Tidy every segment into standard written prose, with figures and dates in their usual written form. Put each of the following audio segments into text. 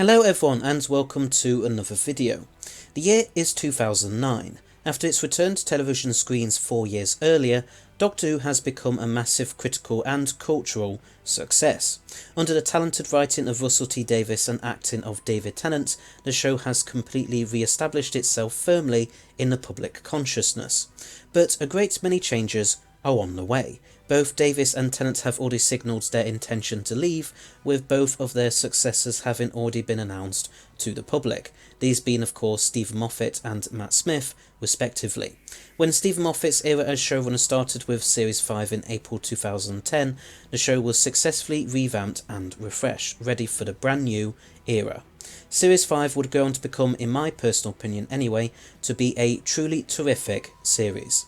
Hello everyone and welcome to another video. The year is 2009. After its return to television screens 4 years earlier, Doctor Who has become a massive critical and cultural success. Under the talented writing of Russell T Davies and acting of David Tennant, the show has completely re-established itself firmly in the public consciousness. But a great many changes are on the way. Both Davies and Tennant have already signalled their intention to leave, with both of their successors having already been announced to the public, these being of course Stephen Moffat and Matt Smith respectively. When Stephen Moffat's era as showrunner started with Series 5 in April 2010, the show was successfully revamped and refreshed, ready for the brand new era. Series 5 would go on to become, in my personal opinion anyway, to be a truly terrific series.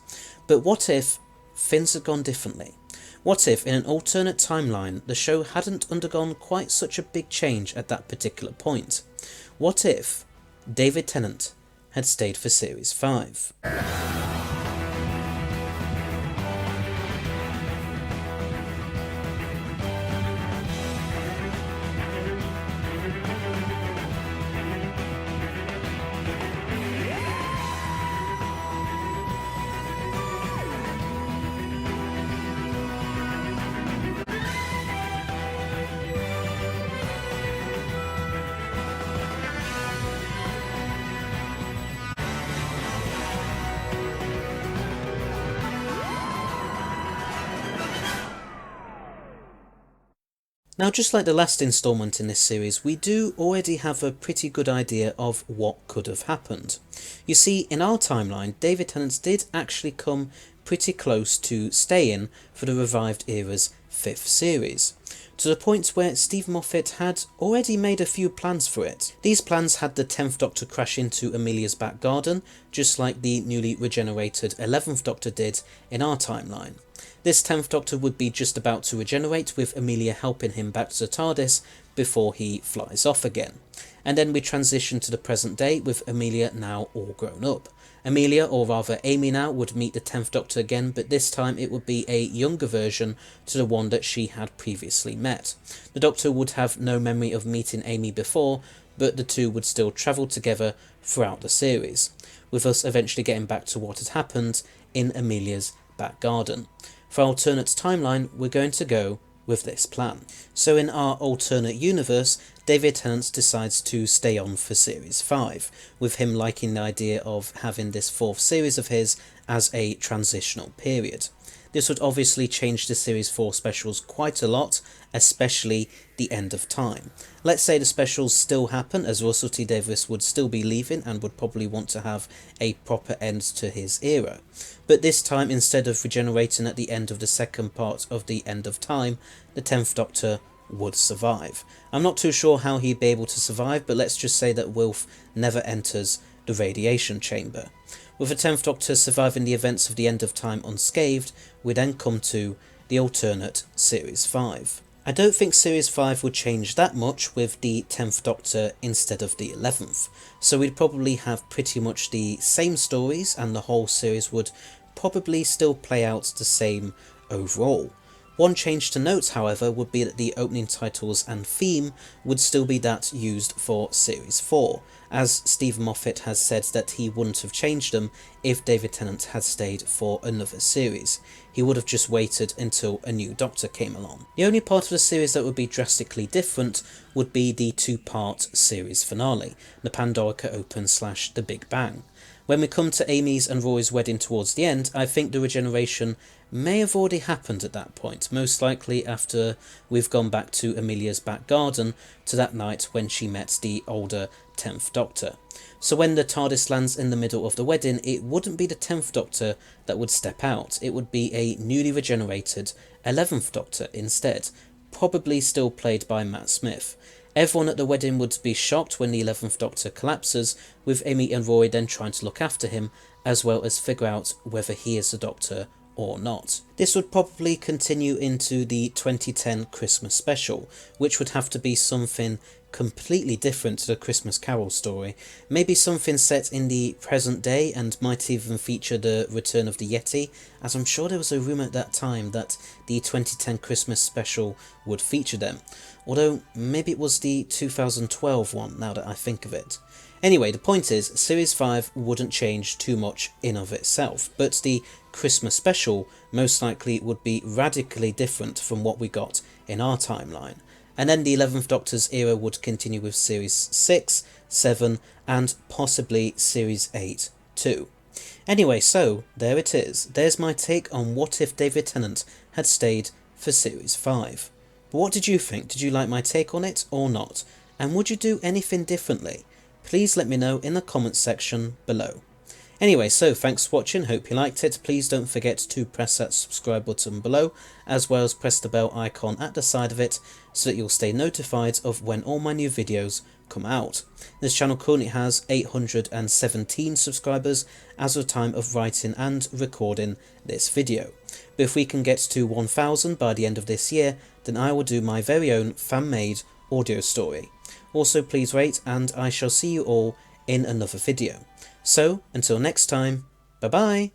But what if things had gone differently? What if, in an alternate timeline, the show hadn't undergone quite such a big change at that particular point? What if David Tennant had stayed for Series 5? Now, just like the last instalment in this series, we do already have a pretty good idea of what could have happened. You see, in our timeline, David Tennant did actually come pretty close to staying for the revived era's 5th series, to the point where Stephen Moffat had already made a few plans for it. These plans had the 10th Doctor crash into Amelia's back garden, just like the newly regenerated 11th Doctor did in our timeline. This 10th Doctor would be just about to regenerate, with Amelia helping him back to the TARDIS before he flies off again. And then we transition to the present day, with Amelia now all grown up. Amelia, or rather Amy now, would meet the 10th Doctor again, but this time it would be a younger version to the one that she had previously met. The Doctor would have no memory of meeting Amy before, but the two would still travel together throughout the series, with us eventually getting back to what had happened in Amelia's back garden. For our alternate timeline, we're going to go with this plan. So in our alternate universe, David Tennant decides to stay on for Series 5, with him liking the idea of having this 4th series of his as a transitional period. This would obviously change the Series 4 specials quite a lot, especially the end of time. Let's say the specials still happen, as Russell T Davies would still be leaving and would probably want to have a proper end to his era. But this time, instead of regenerating at the end of the second part of the end of time, the 10th Doctor would survive. I'm not too sure how he'd be able to survive, but let's just say that Wilf never enters the radiation chamber. With the 10th Doctor surviving the events of the end of time unscathed, we then come to the alternate Series 5. I don't think Series 5 would change that much with the 10th Doctor instead of the 11th, so we'd probably have pretty much the same stories and the whole series would probably still play out the same overall. One change to note, however, would be that the opening titles and theme would still be that used for Series 4, as Stephen Moffat has said that he wouldn't have changed them if David Tennant had stayed for another series. He would have just waited until a new Doctor came along. The only part of the series that would be drastically different would be the 2-part series finale, the Pandorica Open / The Big Bang. When we come to Amy's and Roy's wedding towards the end, I think the regeneration may have already happened at that point, most likely after we've gone back to Amelia's back garden to that night when she met the older 10th Doctor. So when the TARDIS lands in the middle of the wedding, it wouldn't be the 10th Doctor that would step out, it would be a newly regenerated 11th Doctor instead, probably still played by Matt Smith. Everyone at the wedding would be shocked when the 11th Doctor collapses, with Amy and Roy then trying to look after him, as well as figure out whether he is the Doctor or not. This would probably continue into the 2010 Christmas special, which would have to be something completely different to the Christmas Carol story. Maybe something set in the present day and might even feature the return of the Yeti, as I'm sure there was a rumour at that time that the 2010 Christmas special would feature them. Although maybe it was the 2012 one, now that I think of it. Anyway, the point is, Series 5 wouldn't change too much in of itself, but the Christmas special most likely would be radically different from what we got in our timeline. And then the 11th Doctor's era would continue with Series 6, 7 and possibly Series 8 too. Anyway, so there it is. There's my take on what if David Tennant had stayed for Series 5. But what did you think? Did you like my take on it or not? And would you do anything differently? Please let me know in the comments section below. Anyway, so thanks for watching, hope you liked it. Please don't forget to press that subscribe button below, as well as press the bell icon at the side of it, so that you'll stay notified of when all my new videos come out. This channel currently has 817 subscribers as of the time of writing and recording this video. But if we can get to 1000 by the end of this year, then I will do my very own fan-made audio story. Also please rate, and I shall see you all in another video. So, until next time, bye bye!